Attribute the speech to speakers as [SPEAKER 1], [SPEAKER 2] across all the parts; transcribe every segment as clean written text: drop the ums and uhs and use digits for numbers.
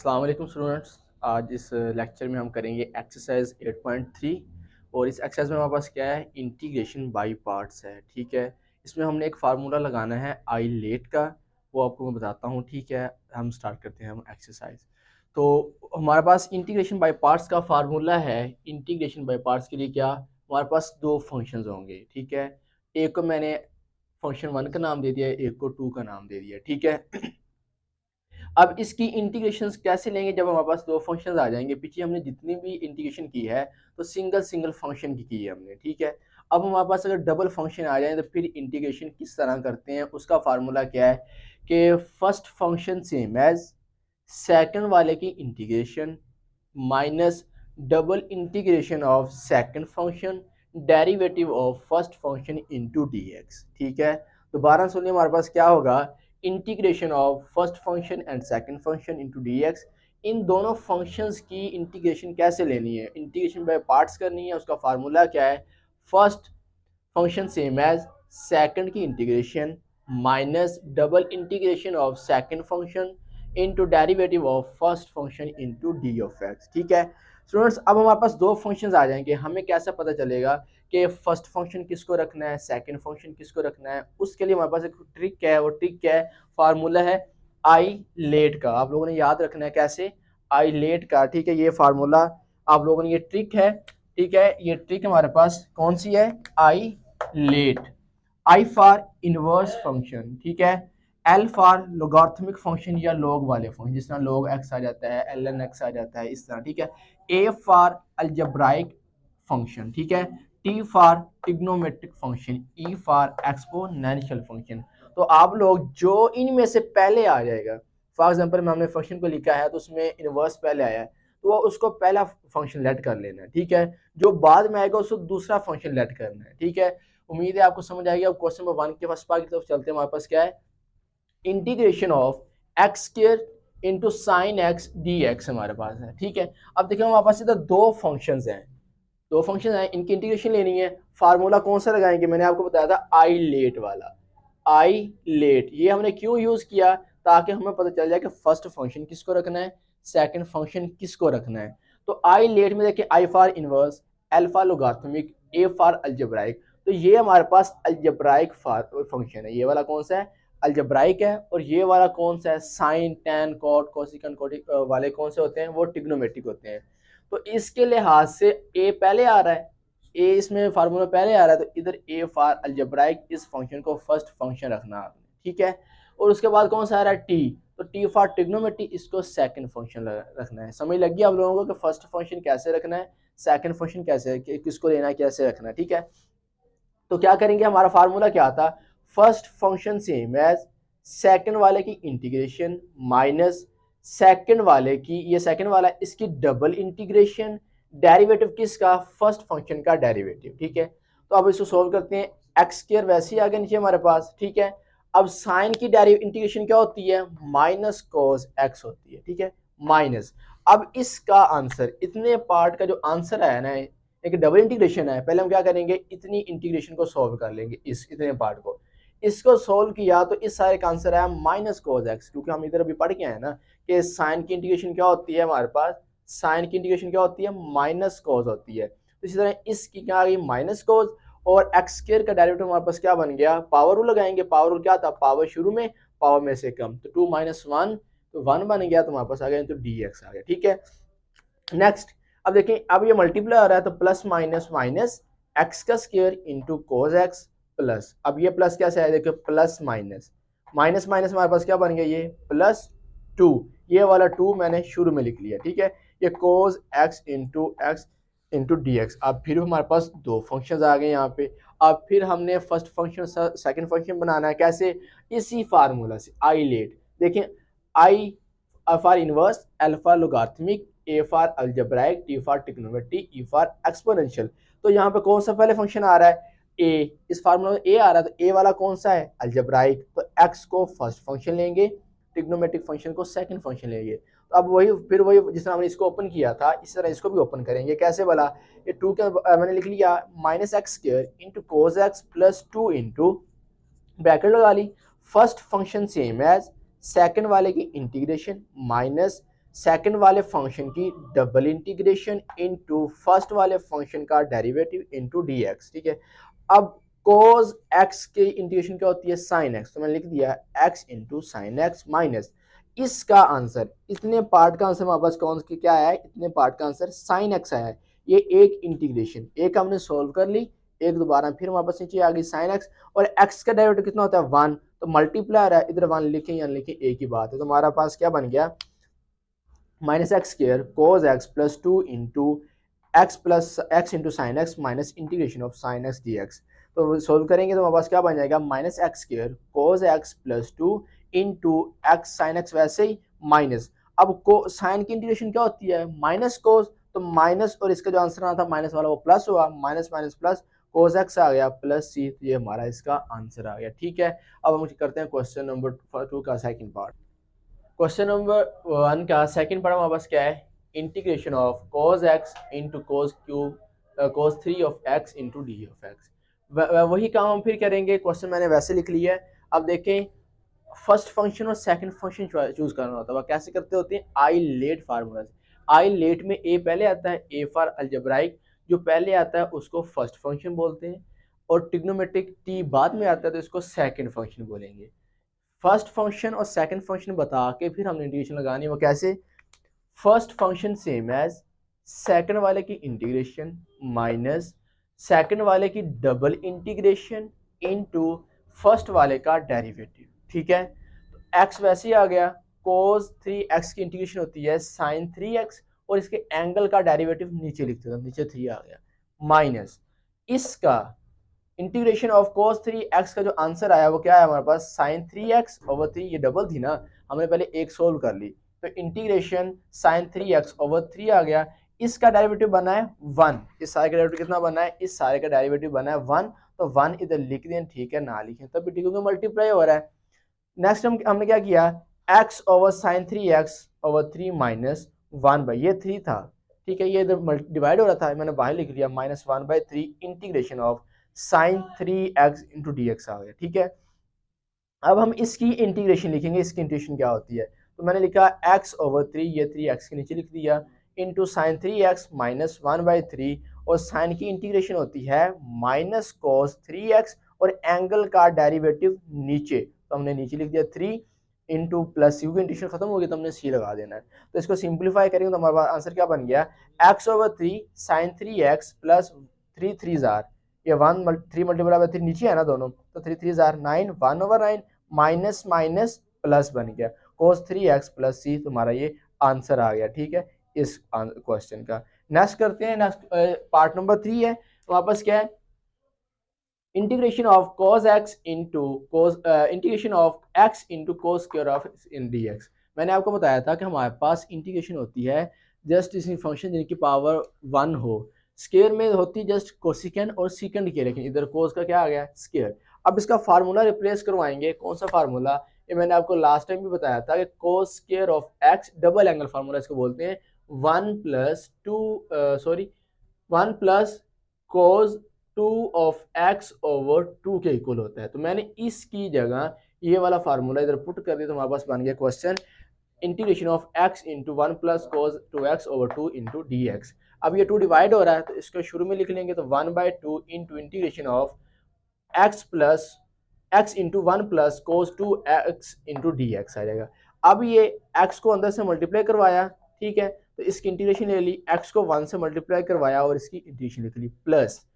[SPEAKER 1] अस्सलाम वालेकुम स्टूडेंट्स। आज इस लेक्चर में हम करेंगे एक्सरसाइज 8.3 और इस एक्सरसाइज में हमारे पास क्या है, इंटीग्रेशन बाय पार्ट्स है। ठीक है, इसमें हमने एक फार्मूला लगाना है आई लेट का, वो आपको मैं बताता हूँ। ठीक है, हम स्टार्ट करते हैं हम एक्सरसाइज। तो हमारे पास इंटीग्रेशन बाय पार्ट्स का फार्मूला है। इंटीग्रेशन बाय पार्ट्स के लिए क्या, हमारे पास दो फंक्शंस होंगे। ठीक है, एक को मैंने फंक्शन 1 का नाम दे दिया है, एक को 2 का नाम दे दिया। ठीक है, अब इसकी इंटीग्रेशन कैसे लेंगे जब हमारे पास दो फंक्शंस आ जाएंगे। पीछे हमने जितनी भी इंटीग्रेशन की है तो सिंगल सिंगल फंक्शन की है हमने। ठीक है, अब हमारे पास अगर डबल फंक्शन आ जाए तो फिर इंटीग्रेशन किस तरह करते हैं, उसका फार्मूला क्या है कि first function same as second वाले की integration minus double integration of second function derivative of first function into dx. ठीक है, दोबारा सुनिए, हमारे पास क्या होगा, integration of first function and second function into dx. इन दोनों फंक्शंस की इंटीग्रेशन कैसे लेनी है, इंटीग्रेशन बाय पार्ट्स करनी है। उसका फार्मूला क्या है, first function same as second की integration minus double integration of second function into derivative of first function into d of x. ठीक है स्टूडेंट्स, अब हमारे पास दो फंक्शंस आ जाएंगे। हमें कैसा पता चलेगा कि फर्स्ट फंक्शन किसको रखना है, सेकंड फंक्शन किसको रखना है। उसके लिए हमारे पास एक ट्रिक है, वो ट्रिक क्या है, फार्मूला है आई लेट का। आप लोगों ने याद रखना है कैसे, आई लेट का। ठीक है, ये फार्मूला आप लोगों ने, ये ट्रिक है। ठीक है, ये ट्रिक हमारे पास कौन सी है, I let. I for inverse function, ठीक है, एल फॉर लोगार्थमिक फंक्शन या लॉग वाले फंक्शन, जिस तरह लॉग एक्स आ जाता है, एल एन एक्स आ जाता है, इस तरह। ठीक है, ए फॉर अलजेब्राइक फंक्शन, ठीक है, T for trigonometric function, E for exponential function. तो आप लोग जो इनमें से पहले आ जाएगा, फॉर एग्जांपल में हमने फंक्शन को लिखा है तो उसमें इनवर्स पहले आया है, तो वो उसको पहला फंक्शन लेट कर लेना है। ठीक है, जो बाद में आएगा उसको दूसरा फंक्शन लेट करना है। ठीक है, उम्मीद है आपको समझ आएगी। अब क्वेश्चन नंबर 1 के फर्स्ट पार्ट की तरफ चलते हैं। हमारे पास क्या है, integration of x square into sine x d x हमारे पास है। ठीक है, अब देखिए हमारे पास इधर दो फंक्शंस हैं, दो फंक्शन हैं, इनकी इंटीग्रेशन लेनी है। फार्मूला कौन सा लगाएंगे, मैंने आपको बताया था आई लेट वाला। आई लेट ये हमने क्यों यूज किया, ताकि हमें पता चल जाए कि फर्स्ट फंक्शन किसको रखना है, सेकंड फंक्शन किसको रखना है। तो आई लेट में देखिए, I for inverse, L for logarithmic, A for algebraic. तो ये हमारे पास अलजेब्राइक फंक्शन है, ये वाला कौन सा है, अलजेब्राइक है। और ये वाला कौन सा है, साइन टैन कॉट कोसिकन कोटिक वाले कौन से होते हैं, वो ट्रिग्नोमेट्रिक होते हैं। तो इसके लिहाज से ए पहले आ रहा है, ए इसमें फार्मूला पहले आ रहा है, तो इधर ए फॉर अलजेब्राइक, इस फंक्शन को फर्स्ट फंक्शन रखना आपने। ठीक है, और उसके बाद कौन सा आ रहा है, टी, तो टी फॉर ट्रिग्नोमेट्री, इसको सेकंड फंक्शन रखना है। समझ लगी आप लोगों को कि फर्स्ट फंक्शन कैसे रखना है, सेकंड फंक्शन कैसे, किसको लेना है, कैसे रखना है। ठीक है, तो क्या करेंगे, हमारा फार्मूला क्या था, first function same as second वाले की इंटीग्रेशन माइनस सेकंड वाले की, ये सेकंड वाला, इसकी डबल इंटीग्रेशन, डेरिवेटिव किसका, फर्स्ट फंक्शन का डेरिवेटिव। ठीक है, तो अब इसको सोल्व करते हैं। एक्स स्क्वायर वैसे ही आ गया नीचे हमारे पास। ठीक है, अब साइन की इंटीग्रेशन क्या होती है, माइनस कोस एक्स होती है। ठीक है, माइनस, अब इसका आंसर, इतने पार्ट का जो आंसर आया ना, एक डबल इंटीग्रेशन है। पहले हम क्या करेंगे, इतनी इंटीग्रेशन को सॉल्व कर लेंगे, इस इतने पार्ट को, इसको सॉल्व किया तो इस सारे का आंसर आया माइनस कोस एक्स, क्योंकि हम इधर अभी पढ़ के आए ना कि साइन की इंटीग्रेशन क्या होती है हमारे पास, साइन की इंटीग्रेशन क्या होती है, माइनस कोस होती है। तो इसी तरह इसकी क्या आ गई, माइनस कोस, और एक्स स्क्वायर का डेरिवेटिव हमारे पास क्या बन गया, पावर रूल लगाएंगे। पावर रूल क्या था, पावर शुरू में, पावर में से कम, तो 2 - 1, तो 1 बन गया, तो हमारे पास आ गया, तो डी एक्स आ गया। ठीक है, नेक्स्ट, अब देखें, अब ये मल्टीप्लाई हो रहा है, तो प्लस माइनस माइनस एक्स का square into cos x plus, अब ये प्लस कैसे है, देखो प्लस माइनस, माइनस माइनस हमारे पास क्या बन गया, ये प्लस 2, ये वाला 2 मैंने शुरू में लिख लिया। ठीक है, ये cos x into d x. अब फिर हमारे पास दो फंक्शन आ गए यहाँ पे। अब फिर हमने फर्स्ट फंक्शन सेकंड फंक्शन बनाना है, कैसे, इसी फार्मूला से, आई लेट। देखें, I for inverse, L for logarithmic, A for algebraic, T for trigonometry, E for exponential. तो यहाँ पे कौन सा पहले फंक्शन आ रहा है, ए, इस फार्मूला में ए आ रहा है, तो ए वाला कौन सा है, अलजेब्राइक, तो एक्स को फर्स्ट फंक्शन लेंगे, ट्रिग्नोमेट्रिक फंक्शन को सेकंड फंक्शन लेंगे। तो अब वही, फिर वही जिस तरह हमने इसको ओपन किया था, इस तरह इसको भी ओपन करेंगे। कैसे वाला, ये 2 का मैंने लिख लिया, minus x square into cos x plus 2 into, bracket लगा ली, first function same as second वाले की इंटीग्रेशन माइनस सेकंड वाले फंक्शन की डबल इंटीग्रेशन इनटू फर्स्ट वाले फंक्शन का डेरिवेटिव इनटू dx, ठीक है। अब cos x की इंटीग्रेशन क्या होती है, sin x, तो मैंने लिख दिया x into sine x minus इसका आंसर, इतने पार्ट का आंसर हमारे पास कौन की क्या आया है, इतने पार्ट का आंसर sin x आया है। ये एक इंटीग्रेशन एक हमने सोल्व कर ली, एक दोबारा फिर हमारे पास नीचे आ गई sin x, और x का डेरिवेटिव कितना होता है 1, तो मल्टीप्लाई है, इधर 1 लिखें या लिखें एक ही बात है। तो हमारा पास क्या बन गया, minus x square cos x plus two into x plus x into sine x minus integration of sine x d x. तो सोल्व करेंगे तो हमारे पास क्या बन जाएगा, minus x square cos x plus two into x sine x, वैसे ही माइनस, अब को साइन की इंटीग्रेशन क्या होती है माइनस कोज, तो माइनस और इसका जो आंसर आना था माइनस वाला वो प्लस हुआ, minus minus plus cos x आ गया प्लस सी, तो ये हमारा इसका आंसर आ गया, ठीक है। अब हम करते हैं क्वेश्चन नंबर 2 का सेकंड पार्ट। क्वेश्चन नंबर 1 का सेकंड पार्ट हमारे पास क्या है, integration of cos x into cos cube cos 3 of x into D of x. वही काम हम फिर करेंगे, क्वेश्चन मैंने वैसे लिख लिया है। अब देखें, फर्स्ट फंक्शन और सेकंड फंक्शन चूज करना होता है, कैसे करते होते हैं, आई लेट फार्मूला से। आई लेट में ए पहले आता है, ए फॉर अलजेब्राइक, जो पहले आता है उसको फर्स्ट फंक्शन बोलते हैं, और ट्रिग्नोमेट्रिक टी बाद में आता है तो इसको सेकंड फंक्शन बोलेंगे। फर्स्ट फंक्शन और सेकंड फंक्शन बता के फिर हमने इंटीग्रेशन लगानी है, वो कैसे, first function same as second वाले की इंटीग्रेशन माइनस सेकंड वाले की डबल इंटीग्रेशन इनटू फर्स्ट वाले का डेरिवेटिव, ठीक है। तो एक्स वैसे ही आ गया, कोस 3x की इंटीग्रेशन होती है साइन 3x, और इसके एंगल का डेरिवेटिव नीचे लिखते थे, नीचे 3 आ गया, माइनस इसका इंटीग्रेशन ऑफ cos 3x का जो आंसर आया वो क्या है हमारे पास, sin 3x ओवर 3, ये डबल थी ना, हमने पहले एक सोल्व कर ली, तो इंटीग्रेशन sin 3x ओवर 3 आ गया, इसका डेरिवेटिव बना है 1, इस सारे का डेरिवेटिव कितना बना है, इस सारे का डेरिवेटिव बना है 1, तो 1 इधर लिख दें, ठीक है, ना लिखें तब भी ठीक, क्योंकि मल्टीप्लाई हो रहा है। नेक्स्ट हमने क्या किया, x over sine 3x over 3 minus 1 ये 3 था, ठीक है, ये इधर डिवाइड हो रहा था, मैंने बाहर लिख लिया minus 1/3 integration of sine 3x into d x आ गया, ठीक है। अब हम इसकी इंटीग्रेशन लिखेंगे, इसकी इंटीग्रेशन क्या होती है, तो मैंने लिखा x ओवर 3, ये 3x के नीचे लिख दिया, इंटू साइन 3x माइनस 1/3, और साइन की इंटीग्रेशन होती है माइनस कोस 3x, और एंगल का डेरिवेटिव नीचे, तो हमने नीचे लिख दिया 3 इंटू प्लस यू की इंटीग्रेशन खत्म हो गई तो हमने सी लगा देना है। तो इसको सिंप्लीफाई करेंगे तो हमारे पास आंसर क्या बन गया, x over 3 sine 3x plus 3 3 जार, ये 3 मल्टीप्लाई बाय 3 नीचे है ना दोनों, तो 3 3 jar 9, 1 over 9 minus minus plus बन गया, cos 3x प्लस सी, तुम्हारा ये आंसर आ गया, ठीक है, इस क्वेश्चन का। नेक्स्ट करते हैं, नेक्स्ट पार्ट नंबर 3 है, वापस क्या है, integration of cos x into cos integration of x into cos square of in dx। मैंने आपको बताया था कि हमारे पास इंटीग्रेशन होती है जस्ट इसी फंक्शन जिनकी पावर 1 हो, स्क्वायर में होती जस्ट कोसिकेंड और सीकेंड की, लेकिन इधर cos का क्या आ गया स्क्वायर। अब इसका फार्मूला रिप्लेस करवाएंगे, कौन सा फार्मूला, ये मैंने आपको लास्ट टाइम भी बताया था कि cos square of x, double angle formula इसको बोलते हैं, 1 plus cos 2 of x over 2 के इक्वल होता है। तो मैंने इसकी जगह ये वाला फार्मूला इधर पुट कर दिया, तो हमारे पास बन गया question, integration of x into 1 plus cos 2x over 2 into d x. अब ये 2 डिवाइड हो रहा है तो इसको शुरू में लिख लेंगे, तो 1/2 into integration of x plus x into 1 plus cos 2x into d x आ जाएगा। अब ये x को अंदर से मल्टीप्लाई करवाया, ठीक है, तो इसकी इंटीग्रेशन ले ली, x को 1 से मल्टीप्लाई करवाया और इसकी इंटीग्रेशन लिख ली, प्लस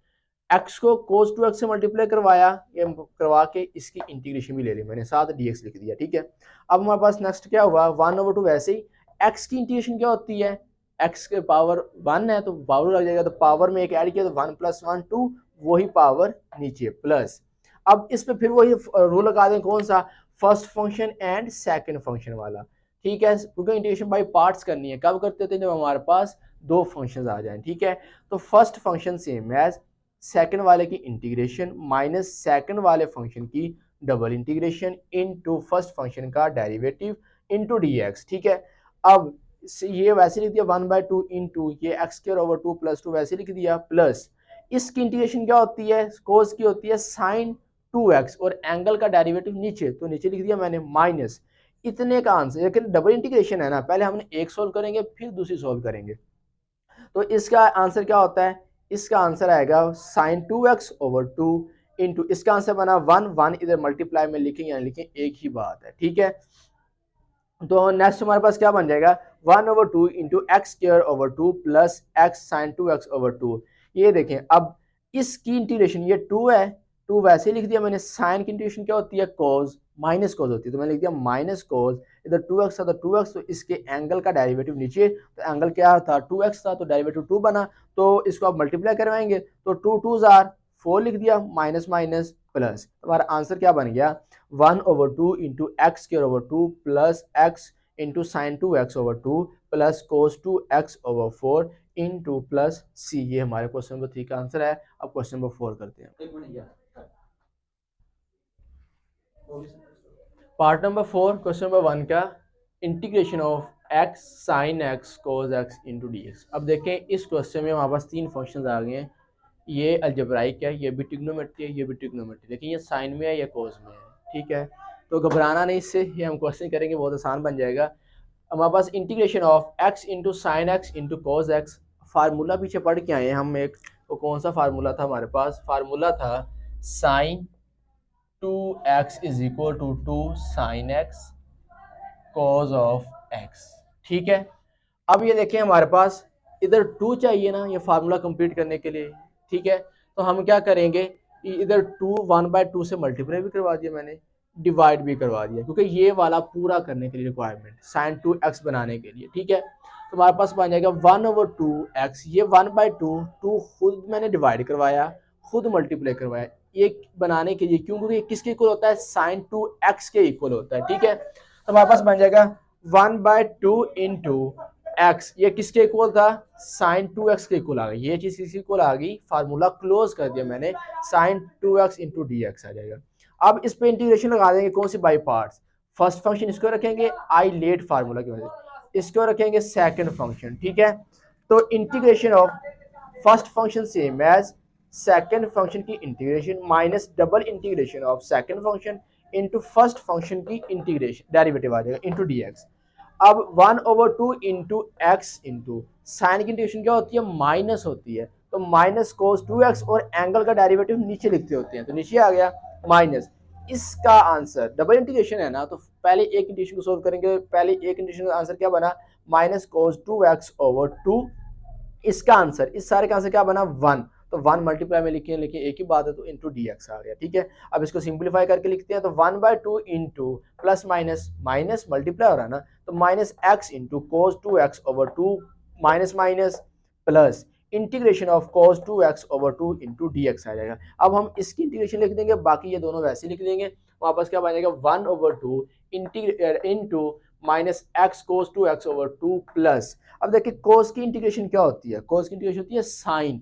[SPEAKER 1] x को cos 2x से मल्टीप्लाई करवाया, ये करवा के इसकी इंटीग्रेशन भी ले ली मैंने, साथ dx लिख दिया, ठीक है। अब हमारे पास नेक्स्ट क्या हुआ, 1/2, वैसे ही x की इंटीग्रेशन क्या होती है, x के पावर 1 है तो पावर लग जाएगा, तो पावर में एक ऐड किया तो 1 + 1 2, वही पावर नीचे प्लस। अब इस पे फिर वही रूल लगा दें, कौन सा, first function and second function वाला, ठीक है, क्योंकि इंटीग्रेशन बाय पार्ट्स करनी है, कब करते थे, जब हमारे पास दो फंक्शंस आ जाएं, ठीक है। तो first function same as second वाले की इंटीग्रेशन माइनस सेकंड वाले फंक्शन की double integration into first function का डेरिवेटिव इनटू dx, ठीक है। अब ये वैसे लिख दिया 1/2 इंटू ये x² ओवर 2 + 2 वैसे लिख दिया, प्लस इसकी इंटीग्रेशन क्या होती है, कोस की होती है sin 2x, और एंगल का डेरिवेटिव नीचे, तो नीचे लिख दिया मैंने माइनस इतने का आंसर, लेकिन डबल इंटीग्रेशन है ना, पहले हमने एक सोल्व करेंगे फिर दूसरी सोल्व करेंगे। तो इसका आंसर क्या होता है, इसका आंसर आएगा साइन 2x/2 इंटू, इसका आंसर बना 1, 1 इधर मल्टीप्लाई में लिखें या लिखें एक ही बात है, ठीक है। तो नेक्स्ट हमारे पास क्या बन जाएगा, 1/2 into x²/2 plus x sign 2x/2। ये देखें अब इसकी इंटीग्रेशन, ये 2 है, 2 वैसे ही लिख दिया मैंने, साइन की इंटीग्रेशन क्या होती है, कोस, माइनस कोस होती है, तो मैंने लिख दिया माइनस कोस, इधर 2x था तो 2x, तो इसके एंगल का डेरिवेटिव नीचे, तो एंगल क्या था 2x था, तो डेरिवेटिव 2 बना, तो इसको आप मल्टीप्लाई करवाएंगे तो 2 2 जार 4 लिख दिया, माइनस माइनस प्लस, हमारा आंसर क्या बन गया, 1/2 into x² plus x into sine 2x/2 plus cos 2x/4 into plus C. ये हमारे क्वेश्चन नंबर 3 का आंसर है। अब क्वेश्चन नंबर 4 करते हैं। पार्ट नंबर 4 क्वेश्चन नंबर 1 का, integration of x sine x cos x into d x. अब देखें इस क्वेश्चन में हमारे पास 3 फंक्शन आ गए हैं, ये अलजेब्राइक है, ये भी ट्रिग्नोमेट्री है, ये भी ट्रिग्नोमेट्री, लेकिन ये साइन में है या कोस में है, ठीक है। तो घबराना नहीं, इससे ये हम क्वेश्चन करेंगे बहुत आसान बन जाएगा। हमारे पास integration of x into sine x into cos x, formula पीछे पढ़ के आए हैं हम एक, तो कौन सा फार्मूला था हमारे पास, फार्मूला था sine 2x is equal to 2 sine x cos of x, ठीक है। अब ये देखें हमारे पास इधर 2 चाहिए ना ये फार्मूला कंप्लीट करने के लिए, ठीक है। तो हम क्या करेंगे, इधर 2 1/2 से मल्टीप्लाई भी करवा दिया मैंने, डिवाइड भी करवा दिया, क्योंकि ये वाला पूरा करने के लिए रिक्वायरमेंट साइन 2x बनाने के लिए, ठीक है। तो हमारे पास बन जाएगा 1/2x, ये 1/2, 2 खुद मैंने डिवाइड करवाया, खुद मल्टीप्लाई करवाया, ये बनाने के लिए, क्यों, क्योंकि किसके इक्वल होता है, साइन 2x के इक्वल होता है, ठीक है। तो हमारे पास बन जाएगा 1/2 इंटू एक्स, ये किसके इक्वल था, साइन 2x के इक्वल आ गई, ये चीज किसके इक्वल आ गई, फार्मूला क्लोज कर दिया मैंने, sine 2x into d x आ जाएगा। अब इस पे इंटीग्रेशन लगा देंगे, कौन सी, बाई पार्ट्स। फर्स्ट फंक्शन इसको रखेंगे आई लेट फार्मूला की वजह से, इसको रखेंगे सेकंड फंक्शन, ठीक है। तो integration of first function same as second function की integration minus double integration of second function into first function की इंटीग्रेशन, डेरिवेटिव आ जाएगा इंटू डी एक्स। अब 1/2 इंटू एक्स इंटू साइन की इंटीग्रेशन क्या होती है, माइनस होती है, तो माइनस कोस 2x, और एंगल का डेरिवेटिव नीचे लिखते होते हैं, तो नीचे आ गया माइनस। इसका आंसर डबल इंटीग्रेशन है ना, तो पहले एक इंटीग्रेशन को सोल्व करेंगे, पहले एक इंटीग्रेशन का आंसर क्या बना, माइनस कोस 2x/2, इसका आंसर, इस सारे का आंसर क्या बना 1, तो 1 मल्टीप्लाई में लिखे एक ही बात है, तो इंटू डी एक्स आ गया, ठीक है। अब इसको सिंप्लीफाई करके लिखते हैं, तो 1/2 into plus minus, minus multiply हो रहा है ना, तो minus x into cos 2x/2 minus minus plus integration of cos 2x/2 into d x आ जाएगा। अब हम इसकी इंटीग्रेशन लिख देंगे, बाकी ये दोनों वैसे लिख देंगे, वापस क्या बन जाएगा 1/2 इंटू माइनस एक्स कोस 2x/2 प्लस, अब देखिए कोस की इंटीग्रेशन क्या होती है, कोस की इंटीग्रेशन होती है साइन,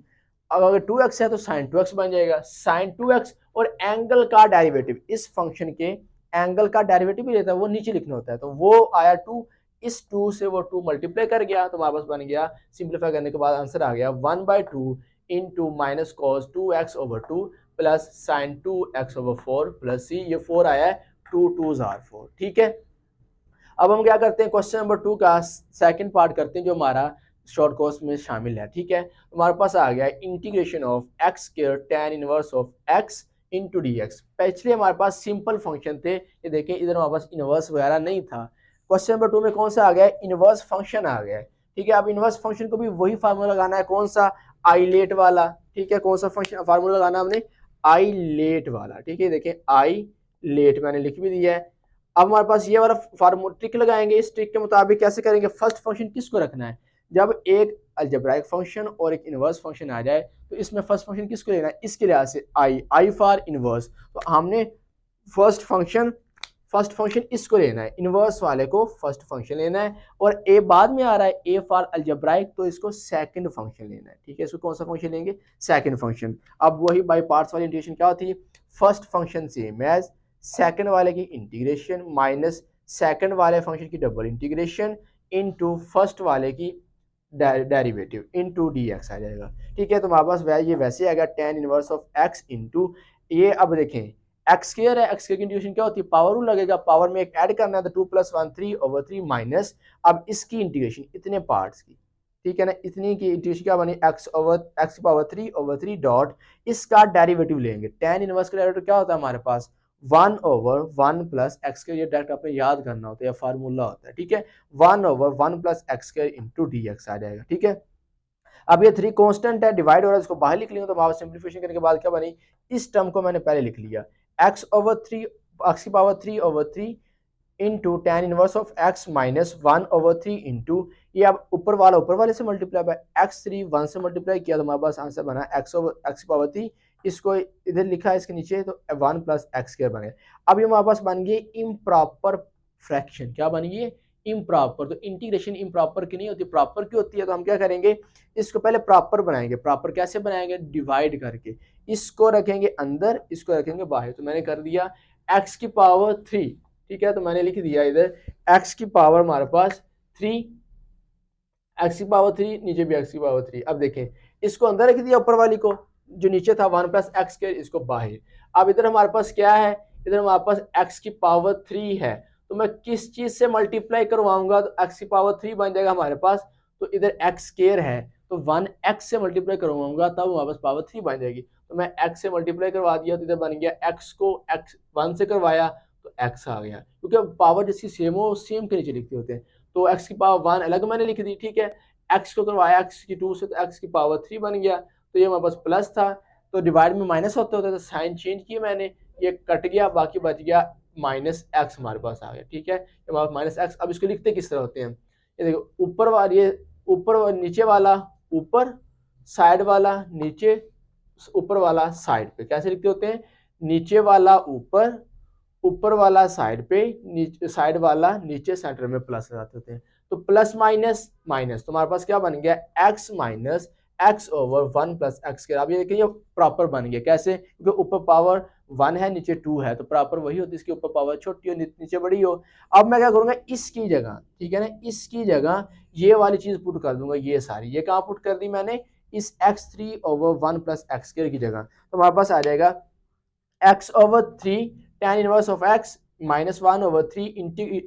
[SPEAKER 1] अब अगर 2x है तो साइन 2x बन जाएगा, साइन 2x, और एंगल का डेरिवेटिव, इस फंक्शन के एंगल का डेरिवेटिव भी रहता है, वो नीचे लिखना होता है, तो वो आया 2, इस 2 से वो 2 मल्टीप्लाई कर गया, तो हमारे पास बन गया, सिंप्लीफाई करने के बाद आंसर आ गया 1/2 into minus cos 2x/2 plus sine 2x/4 plus C, ये 4 आया है, 2 2 जार 4, ठीक है। अब हम क्या करते हैं, क्वेश्चन नंबर 2 का सेकंड पार्ट करते हैं, जो हमारा शॉर्ट कोर्स में शामिल है, ठीक है। हमारे पास आ गया integration of x square tan inverse of x into d x. पिछले हमारे पास सिंपल फंक्शन थे, ये देखें इधर हमारे पास इनवर्स वगैरह नहीं था। क्वेश्चन नंबर 2 में कौन सा आ गया, इनवर्स फंक्शन आ गया है, ठीक है। अब इनवर्स फंक्शन को भी वही फार्मूला लगाना है, कौन सा, आई लेट वाला, ठीक है। कौन सा फंक्शन फार्मूला लगाना हमने, आई लेट वाला, ठीक है। देखें आई लेट मैंने लिख भी दिया है। अब हमारे पास ये वाला फार्मूला ट्रिक लगाएंगे, इस ट्रिक के मुताबिक कैसे करेंगे, फर्स्ट फंक्शन किसको रखना है, जब एक अलजेब्राइक फंक्शन और एक इनवर्स फंक्शन आ जाए, तो इसमें फर्स्ट फंक्शन किसको लेना है, इसके लिहाज से आई फॉर इनवर्स, तो हमने फर्स्ट फंक्शन इसको लेना है, इनवर्स वाले को फर्स्ट फंक्शन लेना है, और ए बाद में आ रहा है, ए फॉर अलजेब्राइक, तो इसको सेकंड फंक्शन लेना है, ठीक है। इसको कौन सा फंक्शन लेंगे, सेकंड फंक्शन। अब वही बाई पार्ट्स वाली इंटीग्रेशन क्या होती है, first function same as second वाले की इंटीग्रेशन माइनस सेकंड वाले फंक्शन की डबल इंटीग्रेशन इनटू फर्स्ट वाले की डेरिवेटिव इनटू डी एक्स आ जाएगा, ठीक है। तो हमारे पास ये वैसे आएगा tan inverse of x into, ये अब देखें एक्स स्क्वायर है, एक्स स्क्वायर की इंटीग्रेशन क्या होती है, पावर रूल लगेगा, पावर में एक ऐड करना है तो 2 + 1 3/3 माइनस, अब इसकी इंटीग्रेशन इतने पार्ट्स की, ठीक है ना, इतनी की इंटीग्रेशन क्या बनी, x की पावर 3/3 डॉट इसका डेरिवेटिव लेंगे, tan इनवर्स का डेरिवेटिव क्या होता है हमारे पास 1/1 प्लस एक्स स्क्वायर, ये डायरेक्ट आपने याद करना होता है, या फार्मूला होता है, ठीक है, 1/1 plus x square into d x आ जाएगा, ठीक है। अब ये 3 कांस्टेंट है, डिवाइड हो रहा है, इसको बाहर लिख लेंगे तो बाहर सिंप्लीफिकेशन करने के बाद क्या बनी, इस टर्म को मैंने पहले लिख लिया, एक्स की power 3/3 into tan inverse of x minus 1/3 into, ये अब ऊपर वाला ऊपर वाले से मल्टीप्लाई बाय x3 1 से मल्टीप्लाई किया तो हमारे पास आंसर बना एक्स की पावर 3, इसको इधर लिखा है इसके नीचे तो 1 प्लस एक्स स्क्वायर बने। अब ये हमारे पास बन गई इम्प्रॉपर फ्रैक्शन, क्या बन गई इम्प्रॉपर, तो इंटीग्रेशन इम्प्रॉपर की नहीं होती, प्रॉपर की होती है, तो हम क्या करेंगे, इसको पहले प्रॉपर बनाएंगे, प्रॉपर कैसे बनाएंगे, डिवाइड करके, इसको रखेंगे अंदर, इसको रखेंगे बाहर, तो मैंने कर दिया x की पावर 3, ठीक है, तो मैंने लिख दिया इधर x की पावर हमारे पास 3, x की पावर 3, नीचे भी x की पावर 3, अब देखें इसको अंदर रख दिया ऊपर वाली को, जो नीचे था 1 प्लस एक्स के, इसको बाहर, अब इधर हमारे पास क्या है, इधर हमारे पास x की पावर 3 है, तो मैं किस चीज से मल्टीप्लाई करवाऊंगा तो x की पावर 3 बन जाएगा हमारे पास, तो इधर x स्क्वायर है तो 1x से मल्टीप्लाई करवाऊंगा तब हमारे पास पावर 3 बन जाएगी, तो मैं x से मल्टीप्लाई करवा दिया तो इधर बन गया x को x 1 से करवाया तो x आ गया, क्योंकि पावर जिसकी सेम हो सेम के नीचे लिखते होते हैं, तो x की पावर 1 अलग मैंने लिख दी, ठीक है, x को करवाया x की 2 से तो x की पावर 3 बन गया, तो ये हमारे पास प्लस था, तो डिवाइड में माइनस होते होते तो साइन चेंज किया मैंने, ये कट गया, बाकी बच गया माइनस एक्स हमारे पास आ गया, ठीक है, हमारे पास माइनस एक्स। अब इसको लिखते किस तरह होते हैं, ये देखो ऊपर वाला, ये ऊपर नीचे वाला ऊपर, साइड वाला नीचे, ऊपर वाला साइड पे, कैसे लिखते होते हैं, नीचे वाला ऊपर, ऊपर वाला साइड पे, नीचे साइड वाला नीचे, सेंटर में प्लस लगाते होते हैं, तो प्लस माइनस माइनस, तो हमारे पास क्या बन गया x minus x/1 plus x square. अब ये देखिए ये प्रॉपर बन गया, कैसे, क्योंकि ऊपर पावर 1 है नीचे 2 है, तो प्रॉपर वही होती है, इसके ऊपर पावर छोटी हो नीचे बड़ी हो। अब मैं क्या करूंगा, इसकी जगह, ठीक है ना, इसकी जगह ये वाली चीज पुट कर दूंगा, ये सारी, ये कहाँ पुट कर दी मैंने, इस x3/1 प्लस एक्स स्क्वायर की जगह, तो हमारे पास आ जाएगा x/3 tan inverse of x minus 1/3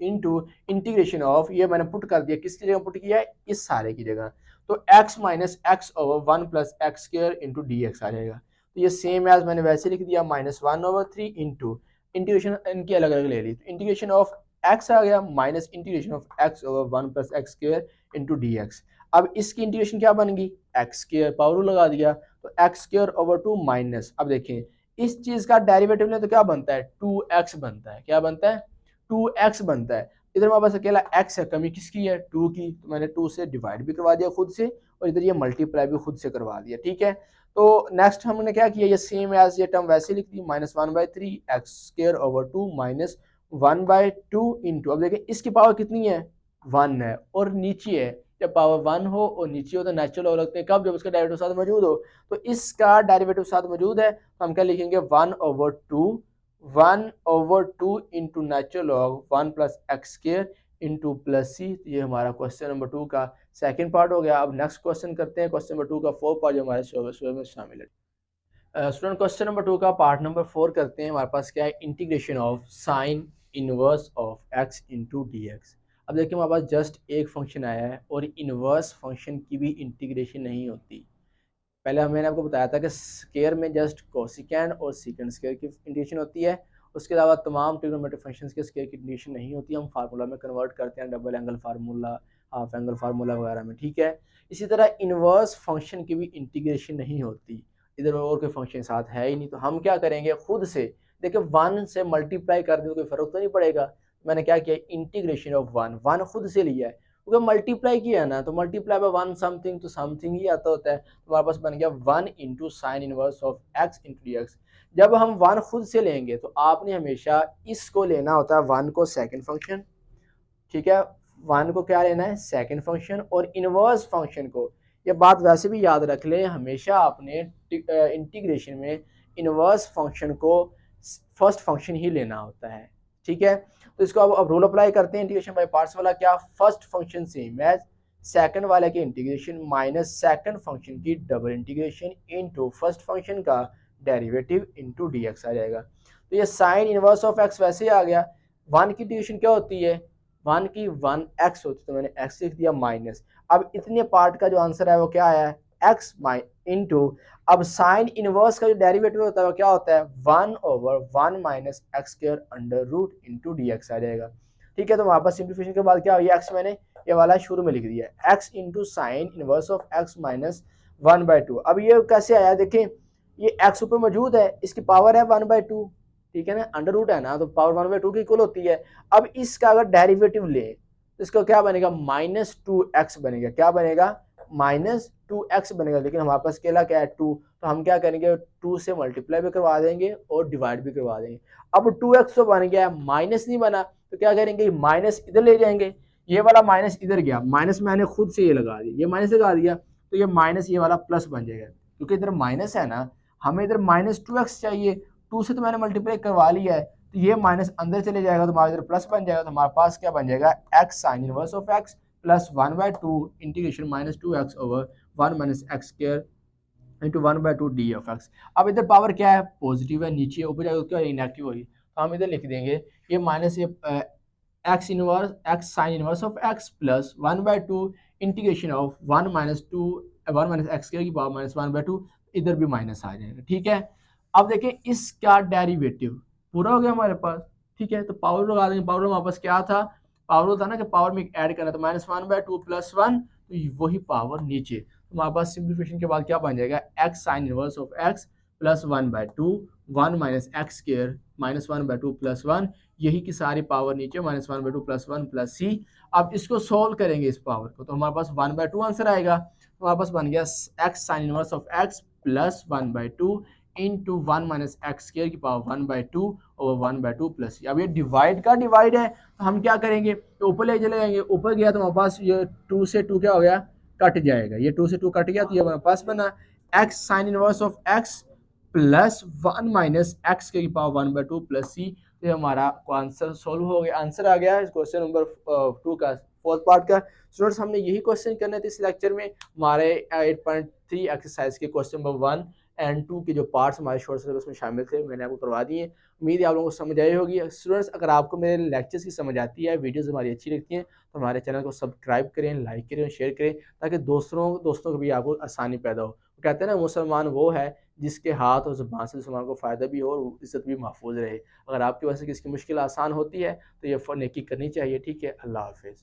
[SPEAKER 1] into integration of, ये मैंने पुट कर दिया, किसकी जगह पुट किया है, इस सारे की जगह, तो x minus x/1 plus x square into d x आ जाएगा, तो ये सेम एज मैंने वैसे लिख दिया माइनस 1/3 इंटू इंटीग्रेशन इनकी अलग अलग ले ली, तो इंटीग्रेशन ऑफ x आ गया minus integration of x/1 plus x square into d x. अब इसकी इंटीग्रेशन क्या बन गई, एक्स स्क्वायर, पावर लगा दिया, तो एक्स स्क्वायर ओवर 2 माइनस, अब देखें इस चीज का डेरिवेटिव लें तो क्या बनता है, 2x बनता है, क्या बनता है, 2x बनता है, इधर हमारे पास अकेला x है, कमी किसकी है, 2 की, तो मैंने 2 से डिवाइड भी करवा दिया खुद से, और इधर ये मल्टीप्लाई भी खुद से करवा दिया, ठीक है। तो नेक्स्ट हमने क्या किया, ये सेम एज ये टर्म वैसे लिख दी, -1/3 x square over 2 minus 1/2 into, अब देखें इसकी पावर कितनी है, 1 है, और नीचे है, जब पावर 1 हो और नीचे हो तो नेचुरल हो लगते हैं, कब, जब उसका डेरिवेटिव साथ मौजूद हो, तो इसका डेरिवेटिव साथ मौजूद है, तो हम क्या लिखेंगे 1/2 into natural log 1 plus x square into plus C, ये हमारा क्वेश्चन नंबर 2 का सेकंड पार्ट हो गया। अब नेक्स्ट क्वेश्चन करते हैं, क्वेश्चन नंबर 2 का 4 पार्ट जो हमारे सिलेबस में शामिल है। स्टूडेंट क्वेश्चन नंबर 2 का पार्ट नंबर 4 करते हैं, हमारे पास क्या है, integration of sine inverse of x into d x. अब देखिए हमारे पास जस्ट एक फंक्शन आया है और इनवर्स फंक्शन की भी इंटीग्रेशन नहीं होती। पहले मैंने आपको बताया था कि स्केयर में जस्ट कोसिकेंड और सीकेंड स्केयर की इंटीग्रेशन होती है, उसके अलावा तमाम ट्रिग्नोमेट्रिक फंक्शंस के स्केयर की इंटीग्रेशन नहीं होती, हम फार्मूला में कन्वर्ट करते हैं, double angle formula, half angle formula वगैरह में, ठीक है। इसी तरह इनवर्स फंक्शन की भी इंटीग्रेशन नहीं होती, इधर और कोई फंक्शन साथ है ही नहीं, तो हम क्या करेंगे, खुद से देखिए 1 से मल्टीप्लाई कर दें तो कोई फर्क तो नहीं पड़ेगा, मैंने क्या किया, इंटीग्रेशन ऑफ 1 खुद से लिया है, क्योंकि मल्टीप्लाई किया है ना, तो मल्टीप्लाई बाय 1 समथिंग तो समथिंग ही आता होता है, तो हमारे पास बन गया 1 into sine inverse of x into d x. जब हम 1 खुद से लेंगे तो आपने हमेशा इसको लेना होता है 1 को सेकंड फंक्शन, ठीक है, 1 को क्या लेना है, सेकंड फंक्शन, और इनवर्स फंक्शन को, ये बात वैसे भी याद रख ले, हमेशा आपने इंटीग्रेशन में इनवर्स फंक्शन को फर्स्ट फंक्शन ही लेना होता है, ठीक है। तो इसको अब रूल अप्लाई करते हैं, इंटीग्रेशन बाय पार्ट्स वाला, क्या, first function same as second वाले की इंटीग्रेशन माइनस सेकंड फंक्शन की double integration into first function का डेरिवेटिव इनटू डीएक्स आ जाएगा। तो ये साइन इनवर्स ऑफ एक्स वैसे ही आ गया। 1 की इंटीग्रेशन क्या होती है, 1 की 1x होती है, तो मैंने x लिख दिया माइनस। अब इतने पार्ट का जो आंसर है वो क्या आया है, x इंटू, अब साइन इनवर्स का जो डेरिवेटिव होता है वो क्या होता है, 1/1 minus x square under root into d x आ जाएगा। ठीक है, तो वहां पर सिंप्लीफिकेशन के बाद क्या हो, ये x मैंने ये वाला शुरू में लिख दिया है, x into sine inverse of x minus 1/2। अब ये कैसे आया, देखें ये x ऊपर मौजूद है, इसकी पावर है 1/2, ठीक है ना, अंडर रूट है ना, तो पावर 1/2 की इक्वल होती है। अब इसका अगर डेरिवेटिव ले तो इसका क्या बनेगा, -2x बनेगा, क्या बनेगा, -2x बनेगा। लेकिन हमारे पास अकेला क्या है 2, तो हम क्या करेंगे 2 से मल्टीप्लाई भी करवा देंगे और डिवाइड भी करवा देंगे। अब 2x तो बन गया, माइनस नहीं बना, तो क्या करेंगे, माइनस इधर ले जाएंगे, ये वाला माइनस इधर गया, माइनस मैंने खुद से ये लगा दिया, ये माइनस लगा दिया, तो ये माइनस ये वाला प्लस बन जाएगा, क्योंकि इधर माइनस है ना, हमें इधर -2x चाहिए, 2 से तो मैंने मल्टीप्लाई करवा लिया है, तो ये माइनस अंदर चले जाएगा तो हमारा इधर प्लस बन जाएगा। तो हमारे पास क्या बन जाएगा, x sine inverse of x plus 1/2 integration -2x over 1 minus x square into 1/2 D of x. अब इधर पावर क्या है, पॉजिटिव है, नीचे ऊपर जाएगा क्या नेगेटिव होगी, तो हम इधर लिख देंगे ये माइनस ये x inverse x sine inverse of x plus 1/2 integration of 1 minus x की पावर माइनस 1/2, इधर भी माइनस आ जाएगा। ठीक है, अब देखें इसका डेरिवेटिव पूरा हो गया हमारे पास। ठीक है, तो पावर लगा देंगे, पावर हमारे पास क्या था, पावर था ना कि पावर में ऐड करना, तो -1/2 + 1, तो वही पावर नीचे, तो हमारे पास सिंप्लीफिकेशन के बाद क्या बन जाएगा, x sine inverse of x plus 1/2 1 minus x square -1/2 + 1, यही की सारी पावर नीचे -1/2 + 1 + c। अब इसको सोल्व करेंगे इस पावर को, तो हमारे पास 1/2 आंसर आएगा, तो हमारे पास बन गया x sine inverse of x plus 1/2 into 1 minus x square की पावर 1/2 और 1/2 प्लस। अब ये डिवाइड का डिवाइड है, तो हम क्या करेंगे, तो ऊपर ले चले जाएंगे, ऊपर गया तो हमारे पास ये 2 से 2 क्या हो गया, कट जाएगा, ये 2 से 2 कट गया, तो ये हमारे पास बना x sine inverse of x plus 1 minus x की पावर 1/2 प्लस c। तो हमारा आंसर सोल्व हो गया, आंसर आ गया क्वेश्चन नंबर 2 का फोर्थ पार्ट का। स्टूडेंट्स हमने यही क्वेश्चन करने थे इस लेक्चर में, हमारे 8.3 एक्सरसाइज के क्वेश्चन नंबर 1 एंड 2 के जो पार्ट्स हमारे शॉर्ट सिलेबस में शामिल थे मैंने आपको करवा दिए। उम्मीद है आप लोगों को समझ आई होगी। स्टूडेंट्स अगर आपको मेरे लेक्चर्स की समझ आती है, वीडियोस हमारी अच्छी लगती हैं, तो हमारे चैनल को सब्सक्राइब करें, लाइक करें, शेयर करें, ताकि दोस्तों को भी आपको आसानी पैदा हो। कहते हैं ना, मुसलमान वो है जिसके हाथ और ज़ुबान से मुसलमान को फ़ायदा भी हो और इज़्ज़त भी महफूज रहे। अगर आपकी वजह से किसी की मुश्किल आसान होती है तो ये नेकी करनी चाहिए। ठीक है, अल्लाह हाफ़िज़।